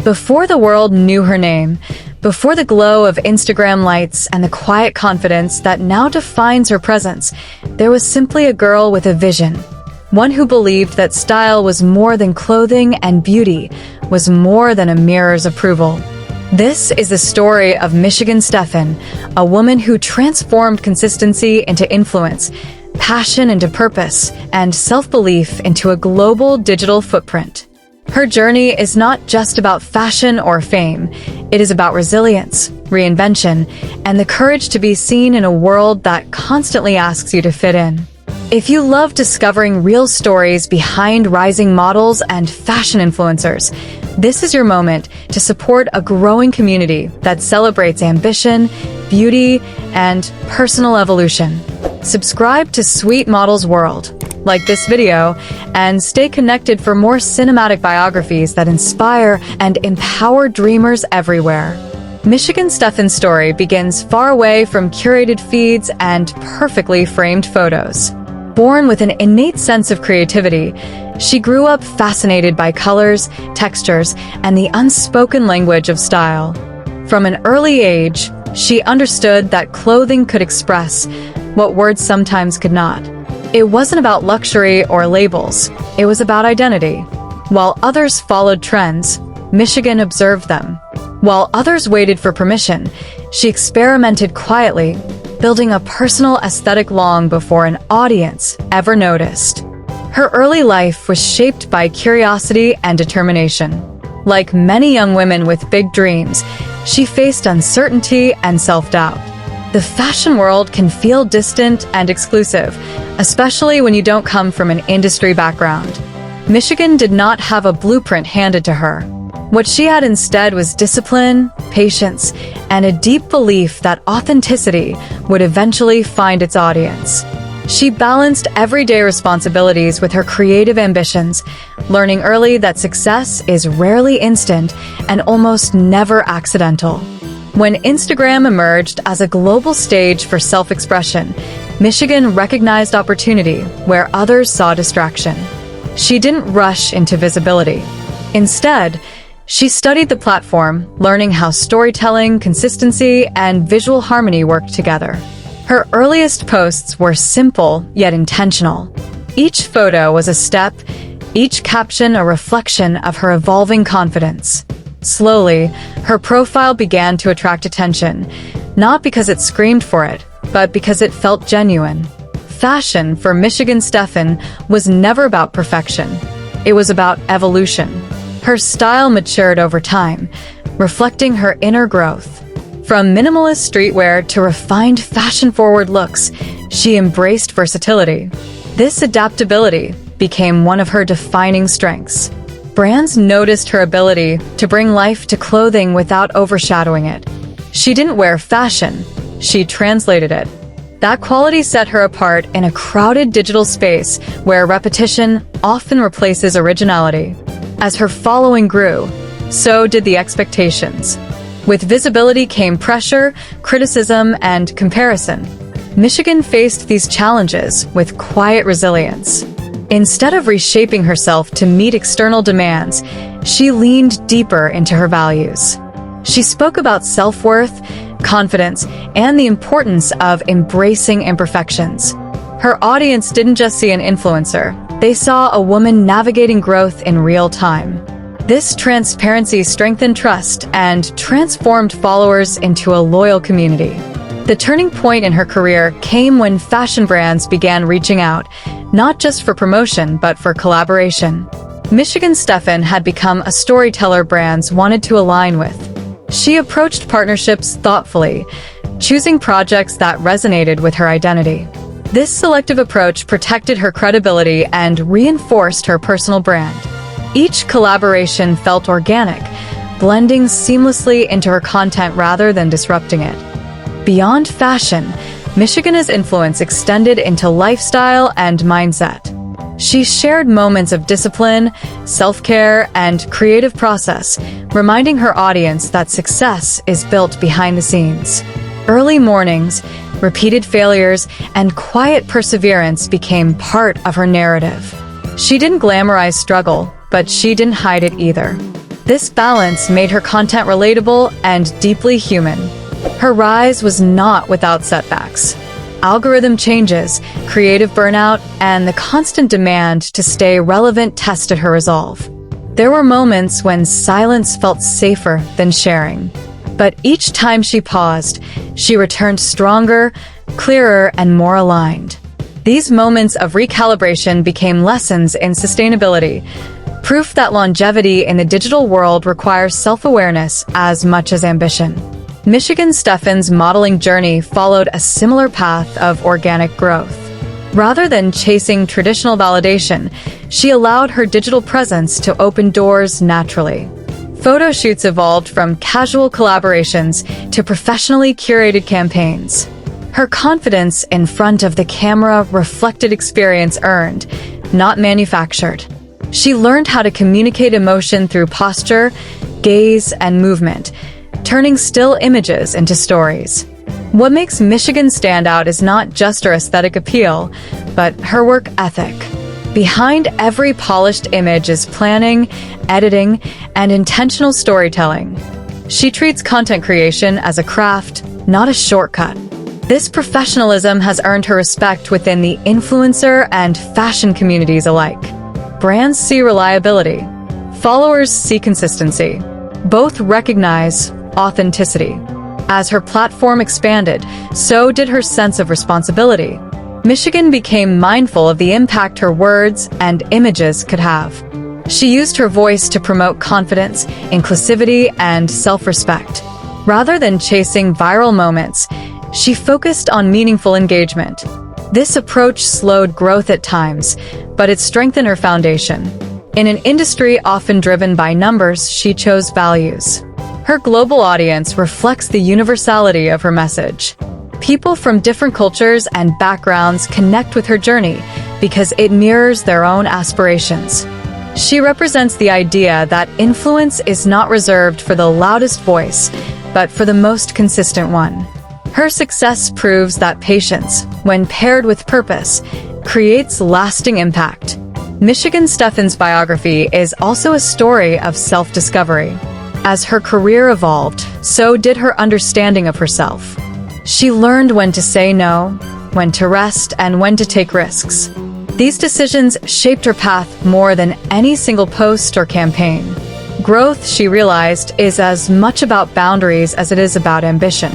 Before the world knew her name, before the glow of Instagram lights and the quiet confidence that now defines her presence, there was simply a girl with a vision. One who believed that style was more than clothing and beauty was more than a mirror's approval. This is the story of Michigan Steffen, a woman who transformed consistency into influence, passion into purpose, and self-belief into a global digital footprint. Her journey is not just about fashion or fame. It is about resilience, reinvention, and the courage to be seen in a world that constantly asks you to fit in. If you love discovering real stories behind rising models and fashion influencers, this is your moment to support a growing community that celebrates ambition, beauty, and personal evolution. Subscribe to Sweet Models World, like this video, and stay connected for more cinematic biographies that inspire and empower dreamers everywhere. Michigan Steffen's story begins far away from curated feeds and perfectly framed photos. Born with an innate sense of creativity, she grew up fascinated by colors, textures, and the unspoken language of style. From an early age, she understood that clothing could express what words sometimes could not. It wasn't about luxury or labels, it was about identity. While others followed trends, Michigan observed them. While others waited for permission, she experimented quietly, building a personal aesthetic long before an audience ever noticed. Her early life was shaped by curiosity and determination. Like many young women with big dreams, she faced uncertainty and self-doubt. The fashion world can feel distant and exclusive, especially when you don't come from an industry background. Michigan did not have a blueprint handed to her. What she had instead was discipline, patience, and a deep belief that authenticity would eventually find its audience. She balanced everyday responsibilities with her creative ambitions, learning early that success is rarely instant and almost never accidental. When Instagram emerged as a global stage for self-expression, Michigan recognized opportunity where others saw distraction. She didn't rush into visibility. Instead, she studied the platform, learning how storytelling, consistency, and visual harmony worked together. Her earliest posts were simple yet intentional. Each photo was a step, each caption a reflection of her evolving confidence. Slowly, her profile began to attract attention, not because it screamed for it, but because it felt genuine. Fashion for Michigan Steffen was never about perfection. It was about evolution. Her style matured over time, reflecting her inner growth. From minimalist streetwear to refined fashion-forward looks, she embraced versatility. This adaptability became one of her defining strengths. Brands noticed her ability to bring life to clothing without overshadowing it. She didn't wear fashion, she translated it. That quality set her apart in a crowded digital space where repetition often replaces originality. As her following grew, so did the expectations. With visibility came pressure, criticism, and comparison. Michigan faced these challenges with quiet resilience. Instead of reshaping herself to meet external demands, she leaned deeper into her values. She spoke about self-worth, confidence, and the importance of embracing imperfections. Her audience didn't just see an influencer, they saw a woman navigating growth in real time. This transparency strengthened trust and transformed followers into a loyal community. The turning point in her career came when fashion brands began reaching out, not just for promotion but for collaboration. Michigan Steffen had become a storyteller brands wanted to align with. She approached partnerships thoughtfully, choosing projects that resonated with her identity. This selective approach protected her credibility and reinforced her personal brand. Each collaboration felt organic, blending seamlessly into her content rather than disrupting it. Beyond fashion, Michigan's influence extended into lifestyle and mindset. She shared moments of discipline, self-care, and creative process, reminding her audience that success is built behind the scenes. Early mornings, repeated failures, and quiet perseverance became part of her narrative. She didn't glamorize struggle, but she didn't hide it either. This balance made her content relatable and deeply human. Her rise was not without setbacks. Algorithm changes, creative burnout, and the constant demand to stay relevant tested her resolve. There were moments when silence felt safer than sharing. But each time she paused, she returned stronger, clearer, and more aligned. These moments of recalibration became lessons in sustainability, proof that longevity in the digital world requires self-awareness as much as ambition. Michigan Steffen's modeling journey followed a similar path of organic growth. Rather than chasing traditional validation, she allowed her digital presence to open doors naturally. Photo shoots evolved from casual collaborations to professionally curated campaigns. Her confidence in front of the camera reflected experience earned, not manufactured. She learned how to communicate emotion through posture, gaze, and movement, turning still images into stories. What makes Michigan stand out is not just her aesthetic appeal, but her work ethic. Behind every polished image is planning, editing, and intentional storytelling. She treats content creation as a craft, not a shortcut. This professionalism has earned her respect within the influencer and fashion communities alike. Brands see reliability. Followers see consistency. Both recognize authenticity. As her platform expanded, so did her sense of responsibility. Michigan became mindful of the impact her words and images could have. She used her voice to promote confidence, inclusivity, and self-respect. Rather than chasing viral moments, she focused on meaningful engagement. This approach slowed growth at times, but it strengthened her foundation. In an industry often driven by numbers, she chose values. Her global audience reflects the universality of her message. People from different cultures and backgrounds connect with her journey because it mirrors their own aspirations. She represents the idea that influence is not reserved for the loudest voice, but for the most consistent one. Her success proves that patience, when paired with purpose, creates lasting impact. Michigan Steffen's biography is also a story of self-discovery. As her career evolved, so did her understanding of herself. She learned when to say no, when to rest, and when to take risks. These decisions shaped her path more than any single post or campaign. Growth, she realized, is as much about boundaries as it is about ambition.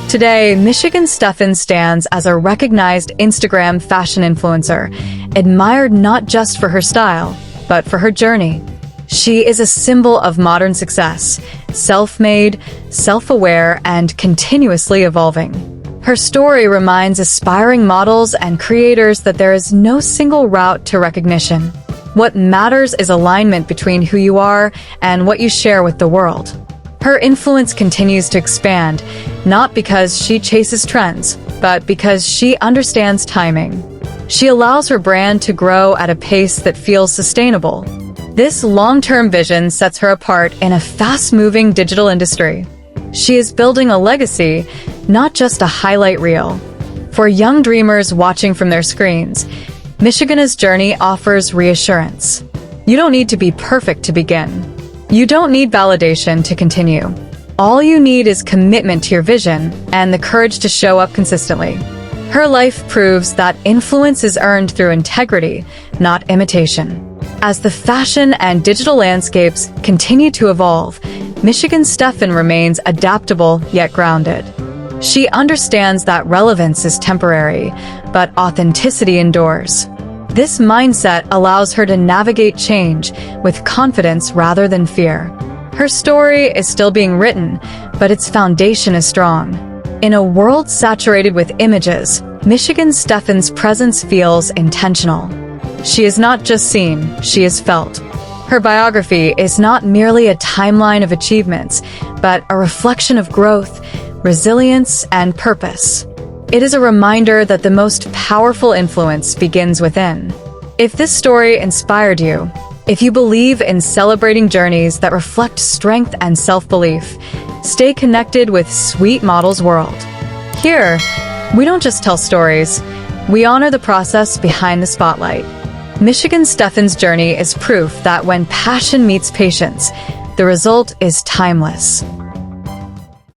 Today, Michigan Steffen stands as a recognized Instagram fashion influencer, admired not just for her style, but for her journey. She is a symbol of modern success, self-made, self-aware, and continuously evolving. Her story reminds aspiring models and creators that there is no single route to recognition. What matters is alignment between who you are and what you share with the world. Her influence continues to expand, not because she chases trends, but because she understands timing. She allows her brand to grow at a pace that feels sustainable. This long-term vision sets her apart in a fast-moving digital industry. She is building a legacy, not just a highlight reel. For young dreamers watching from their screens, Michigan's journey offers reassurance. You don't need to be perfect to begin. You don't need validation to continue. All you need is commitment to your vision and the courage to show up consistently. Her life proves that influence is earned through integrity, not imitation. As the fashion and digital landscapes continue to evolve, Michigan Steffen remains adaptable yet grounded. She understands that relevance is temporary, but authenticity endures. This mindset allows her to navigate change with confidence rather than fear. Her story is still being written, but its foundation is strong. In a world saturated with images, Michigan Steffen's presence feels intentional. She is not just seen, she is felt. Her biography is not merely a timeline of achievements, but a reflection of growth, resilience, and purpose. It is a reminder that the most powerful influence begins within. If this story inspired you, if you believe in celebrating journeys that reflect strength and self-belief, stay connected with Sweet Models World. Here, we don't just tell stories, we honor the process behind the spotlight. Michigan Steffen's journey is proof that when passion meets patience, The result is timeless.